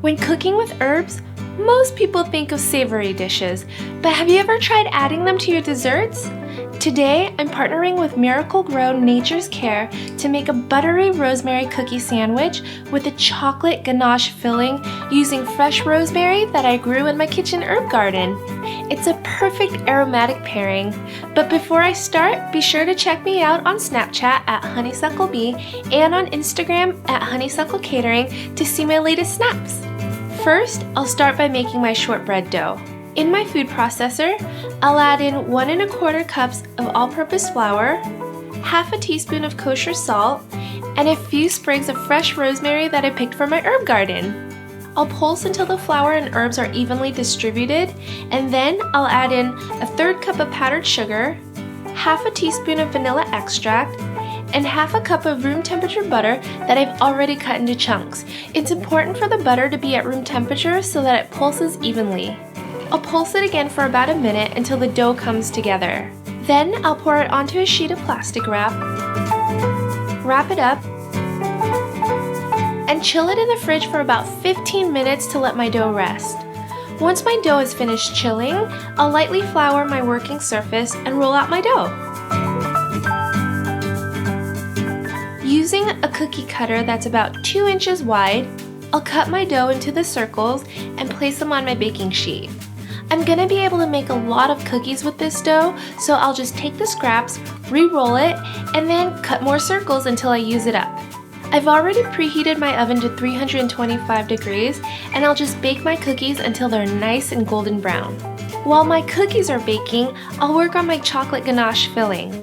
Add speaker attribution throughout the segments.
Speaker 1: When cooking with herbs, most people think of savory dishes, but have you ever tried adding them to your desserts? Today, I'm partnering with Miracle-Gro Nature's Care to make a buttery rosemary cookie sandwich with a chocolate ganache filling using fresh rosemary that I grew in my kitchen herb garden. It's a perfect aromatic pairing, but before I start, be sure to check me out on Snapchat at HONEYSUCKLEBEE and on Instagram at Honeysuckle Catering to see my latest snaps. First, I'll start by making my shortbread dough. In my food processor, I'll add in 1 1/4 cups of all-purpose flour, half a teaspoon of kosher salt, and a few sprigs of fresh rosemary that I picked from my herb garden. I'll pulse until the flour and herbs are evenly distributed, and then I'll add in a 1/3 cup of powdered sugar, half a teaspoon of vanilla extract, and half a cup of room temperature butter that I've already cut into chunks. It's important for the butter to be at room temperature so that it pulses evenly. I'll pulse it again for about a minute until the dough comes together. Then I'll pour it onto a sheet of plastic wrap, wrap it up, and chill it in the fridge for about 15 minutes to let my dough rest. Once my dough is finished chilling, I'll lightly flour my working surface and roll out my dough. Using a cookie cutter that's about 2 inches wide, I'll cut my dough into the circles and place them on my baking sheet. I'm gonna be able to make a lot of cookies with this dough, so I'll just take the scraps, re-roll it, and then cut more circles until I use it up. I've already preheated my oven to 325 degrees, and I'll just bake my cookies until they're nice and golden brown. While my cookies are baking, I'll work on my chocolate ganache filling.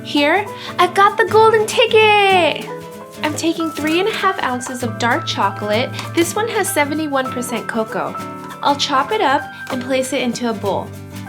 Speaker 1: Here, I've got the golden ticket! I'm taking 3½ ounces of dark chocolate. This one has 71% cocoa. I'll chop it up and place it into a bowl.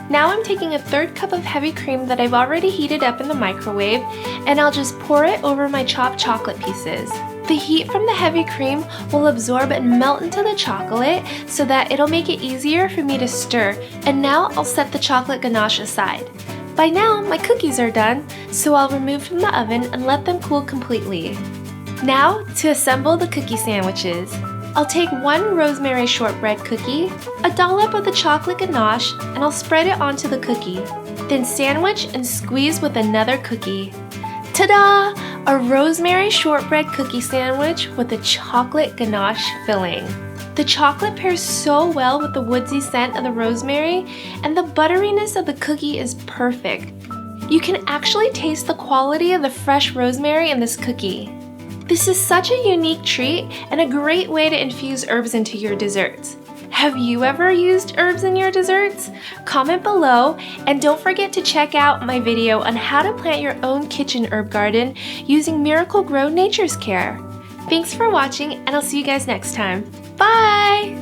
Speaker 1: Now I'm taking a 1/3 cup of heavy cream that I've already heated up in the microwave, and I'll just pour it over my chopped chocolate pieces. The heat from the heavy cream will absorb and melt into the chocolate so that it'll make it easier for me to stir, and now I'll set the chocolate ganache aside. By now, my cookies are done, so I'll remove from the oven and let them cool completely. Now, to assemble the cookie sandwiches. I'll take 1 rosemary shortbread cookie, a dollop of the chocolate ganache, and I'll spread it onto the cookie. Then sandwich and squeeze with another cookie. Ta-da! A rosemary shortbread cookie sandwich with a chocolate ganache filling. The chocolate pairs so well with the woodsy scent of the rosemary, and the butteriness of the cookie is perfect. You can actually taste the quality of the fresh rosemary in this cookie. This is such a unique treat and a great way to infuse herbs into your desserts. Have you ever used herbs in your desserts? Comment below, and don't forget to check out my video on how to plant your own kitchen herb garden using Miracle-Gro Nature's Care. Thanks for watching, and I'll see you guys next time. Bye!